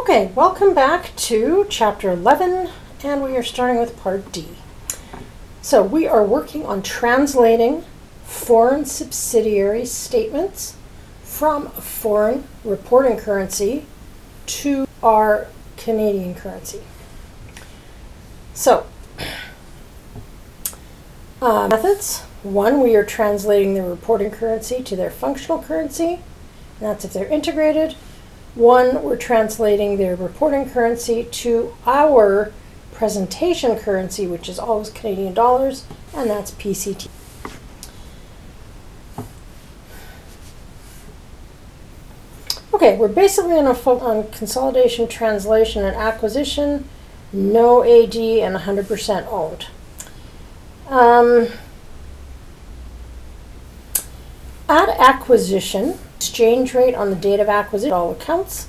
Okay, welcome back to Chapter 11, and we are starting with Part D. So we are working on translating foreign subsidiary statements from foreign reporting currency to our Canadian currency. So, methods. One, we are translating their reporting currency to their functional currency, and that's if they're integrated. One, we're translating their reporting currency to our presentation currency, which is always Canadian dollars, and that's PCT. Okay, we're basically going to focus on consolidation, translation, and acquisition, no AD, and 100% owned. At acquisition, exchange rate on the date of acquisition all accounts,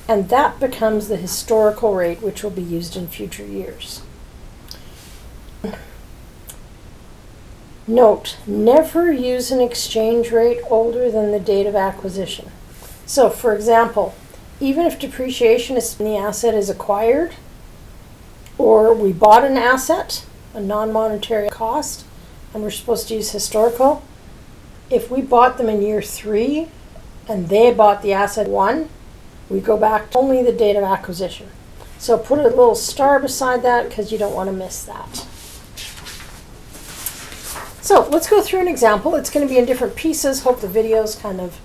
and that becomes the historical rate which will be used in future years. Note, never use an exchange rate older than the date of acquisition. So, for example, even if depreciation is when the asset is acquired, or we bought an asset, a non-monetary cost, and we're supposed to use historical, if we bought them in year 3 and they bought the asset 1, we go back to only the date of acquisition. So put a little star beside that because you don't want to miss that. So let's go through an example. It's going to be in different pieces. Hope the video's kind of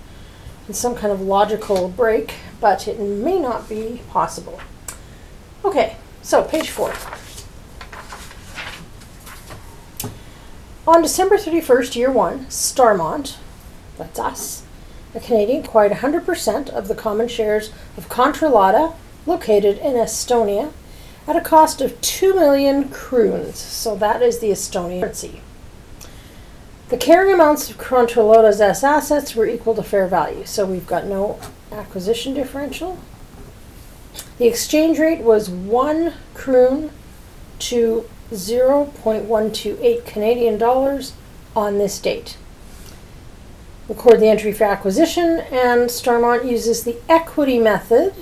in some kind of logical break, but it may not be possible. Okay, so page 4. On December 31st, year 1, Starmont, that's us, a Canadian, acquired 100% of the common shares of Controlata, located in Estonia, at a cost of 2 million kroons. So that is the Estonian currency. The carrying amounts of Controlata's assets were equal to fair value. So we've got no acquisition differential. The exchange rate was 1 kroon to 0.128 Canadian dollars on this date. Record the entry for acquisition, and Starmont uses the equity method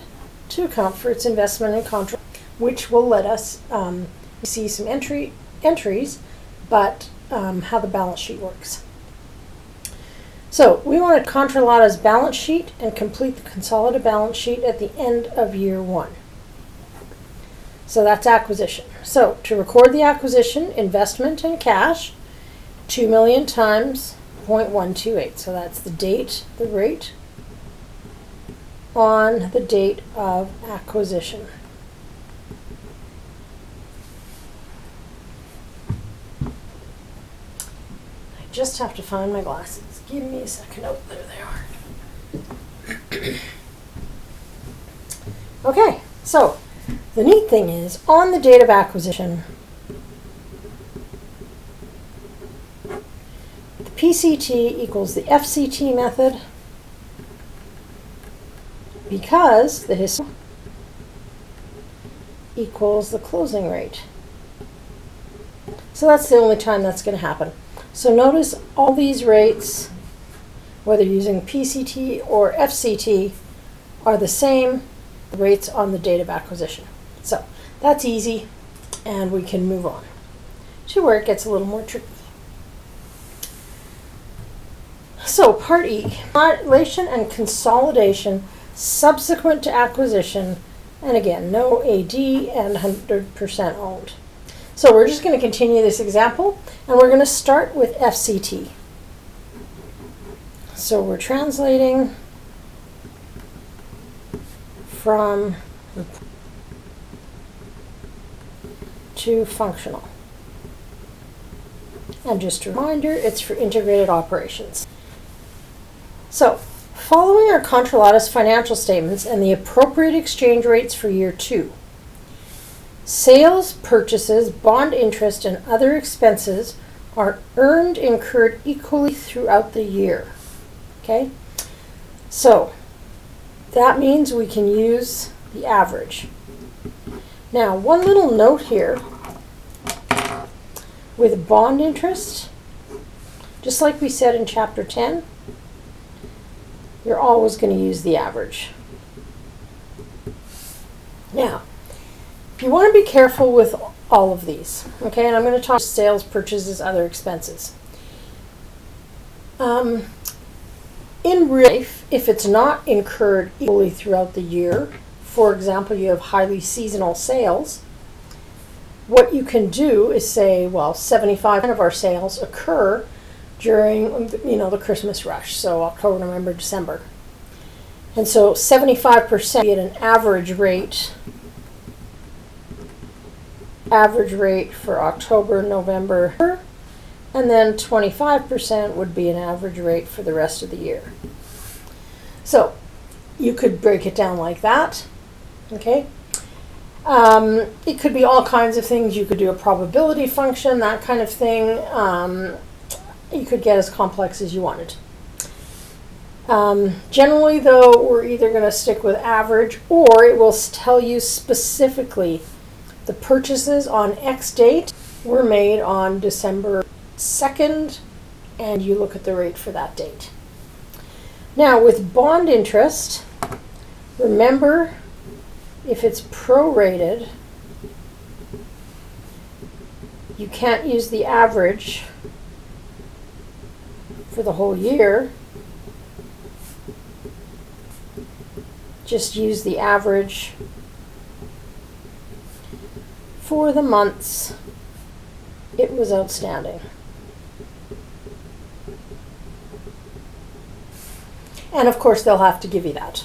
to account for its investment in Controlata, which will let us see some entries, but how the balance sheet works. So we want to Controlata's balance sheet and complete the consolidated balance sheet at the end of year 1. So that's acquisition. So to record the acquisition, investment in cash, 2 million times 0.128. So that's the date, the rate, on the date of acquisition. I just have to find my glasses. Give me a second. Oh, there they are. Okay, so the neat thing is, on the date of acquisition, the PCT equals the FCT method because the history equals the closing rate. So that's the only time that's going to happen. So notice all these rates, whether using PCT or FCT, are the same rates on the date of acquisition. So that's easy, and we can move on to where it gets a little more tricky. So Part E, translation and consolidation subsequent to acquisition, and again, no AD and 100% owned. So we're just going to continue this example, and we're going to start with FCT. So we're translating from to functional. And just a reminder, it's for integrated operations. So, following are Controlata's financial statements and the appropriate exchange rates for year 2. Sales, purchases, bond interest, and other expenses are earned, incurred equally throughout the year. Okay? So, that means we can use the average. Now, one little note here, with bond interest, just like we said in Chapter 10, you're always going to use the average. Now, you want to be careful with all of these, okay? And I'm going to talk sales, purchases, other expenses. In real life, if it's not incurred equally throughout the year, for example, you have highly seasonal sales, what you can do is say, well, 75% of our sales occur during, the Christmas rush, so October, November, December. And so 75% be at an average rate for October, November, and then 25% would be an average rate for the rest of the year. So you could break it down like that, okay? It could be all kinds of things. You could do a probability function, that kind of thing. You could get as complex as you wanted. Generally, though, we're either going to stick with average, or it will tell you specifically the purchases on X date were made on December 2nd, and you look at the rate for that date. Now, with bond interest, remember, if it's prorated, you can't use the average for the whole year. Just use the average for the months it was outstanding. And of course, they'll have to give you that.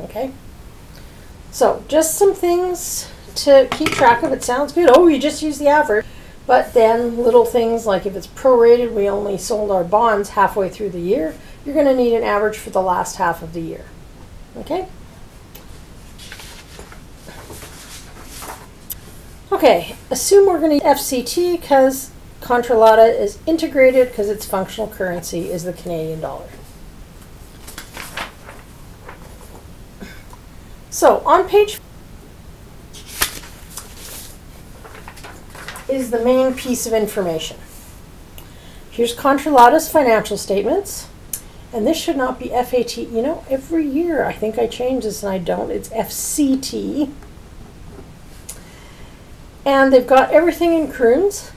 Okay? So, just some things to keep track of. It sounds good. Oh, you just use the average. But then little things like if it's prorated, we only sold our bonds halfway through the year, you're going to need an average for the last half of the year. Okay? Okay, assume we're going to use FCT because Contra Lata is integrated because its functional currency is the Canadian dollar. So, on page is the main piece of information. Here's Contra Lata's financial statements. And this should not be FAT. Every year I think I change this and I don't. It's FCT. And they've got everything in kroons.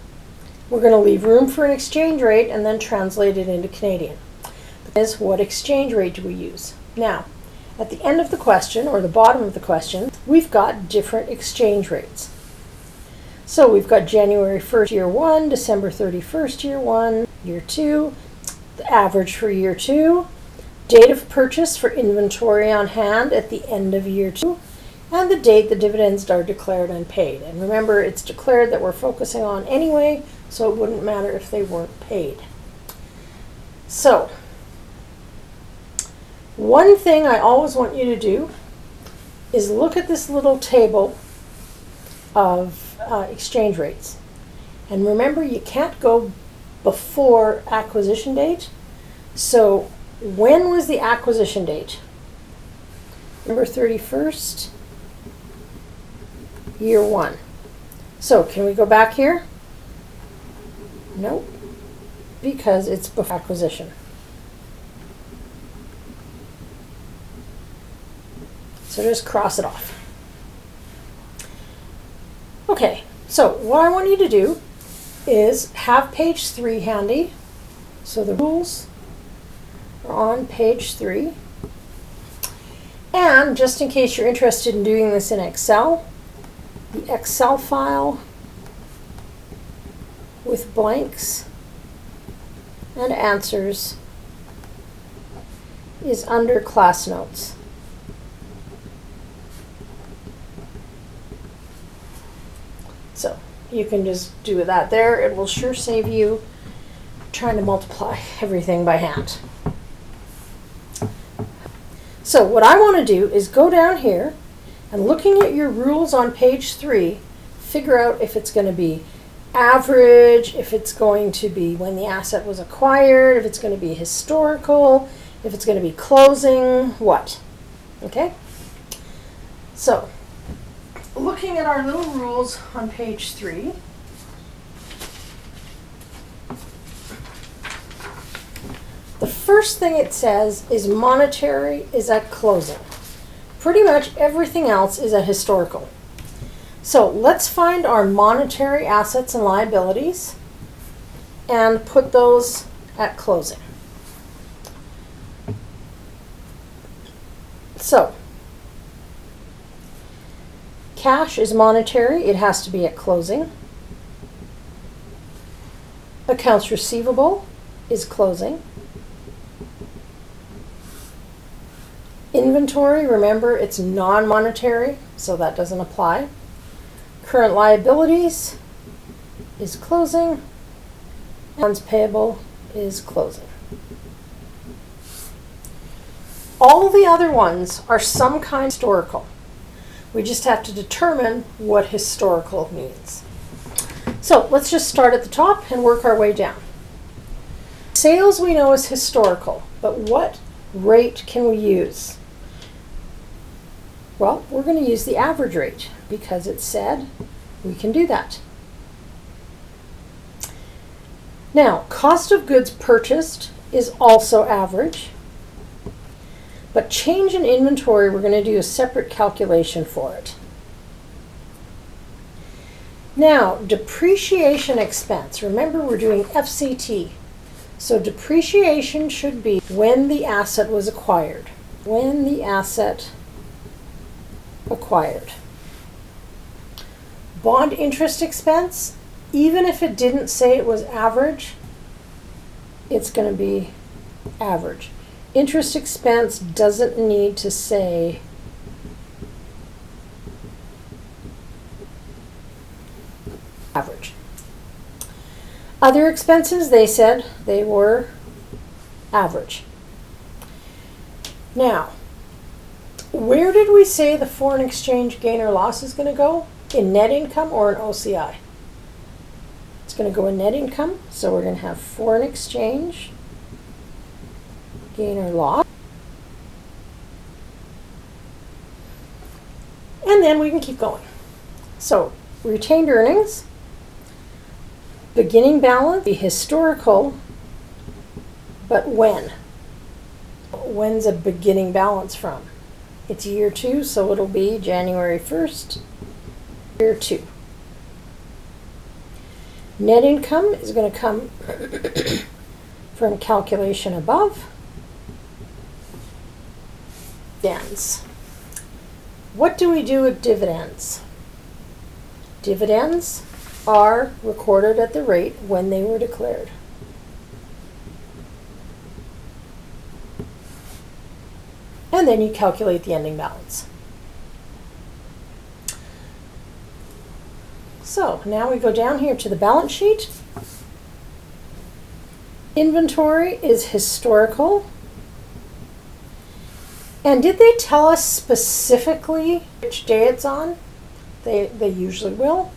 We're going to leave room for an exchange rate and then translate it into Canadian. Is what exchange rate do we use? Now, at the end of the question, or the bottom of the question, we've got different exchange rates. So we've got January 1st, year 1, December 31st, year 1, year 2, the average for year 2, date of purchase for inventory on hand at the end of year 2, and the date the dividends are declared and paid. And remember, it's declared that we're focusing on anyway, so it wouldn't matter if they weren't paid. So, one thing I always want you to do is look at this little table of exchange rates. And remember, you can't go before acquisition date. So, when was the acquisition date? November 31st, year 1. So, can we go back here? Nope, because it's before acquisition. So just cross it off. Okay, so what I want you to do is have page 3 handy. So the rules are on page 3. And just in case you're interested in doing this in Excel, the Excel file with blanks and answers is under class notes. So you can just do that there. It will sure save you trying to multiply everything by hand. So what I want to do is go down here and, looking at your rules on page 3, figure out if it's going to be average, if it's going to be when the asset was acquired, if it's going to be historical, if it's going to be closing, what? Okay? So, looking at our little rules on page 3, the first thing it says is monetary is at closing. Pretty much everything else is at historical. So let's find our monetary assets and liabilities and put those at closing. So, cash is monetary, it has to be at closing. Accounts receivable is closing. Inventory, remember, it's non-monetary, so that doesn't apply. Current liabilities is closing. Accounts payable is closing. All the other ones are some kind of historical. We just have to determine what historical means. So let's just start at the top and work our way down. Sales we know is historical, but what rate can we use? Well, we're going to use the average rate because it said we can do that. Now, cost of goods purchased is also average. But change in inventory, we're going to do a separate calculation for it. Now, depreciation expense. Remember, we're doing FCT. So depreciation should be when the asset was acquired. When the asset acquired. Bond interest expense, even if it didn't say it was average, it's going to be average. Interest expense doesn't need to say average. Other expenses, they said they were average. Now, where did we say the foreign exchange gain or loss is going to go? In net income or in OCI? It's going to go in net income, so we're going to have foreign exchange gain or loss. And then we can keep going. So, retained earnings, beginning balance, the historical, but when? When's a beginning balance from? It's year 2, so it'll be January 1st, year 2. Net income is going to come from calculation above. Dividends. What do we do with dividends? Dividends are recorded at the rate when they were declared. And then you calculate the ending balance. So now we go down here to the balance sheet. Inventory is historical. And did they tell us specifically which day it's on? They usually will.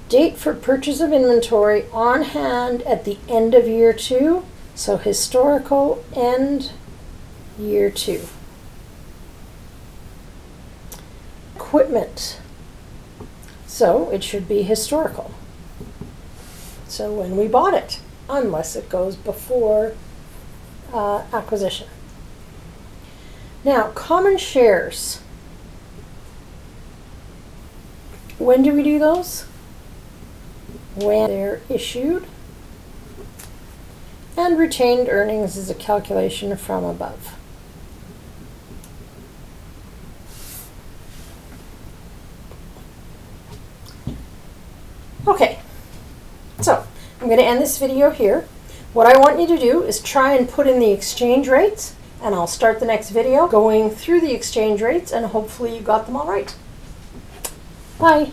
Date for purchase of inventory on hand at the end of year 2. So historical end year 2. Equipment. So it should be historical. So when we bought it, unless it goes before acquisition. Now, common shares. When do we do those? When they're issued. And retained earnings is a calculation from above. Okay, so I'm going to end this video here. What I want you to do is try and put in the exchange rates, and I'll start the next video going through the exchange rates, and hopefully you got them all right. Bye.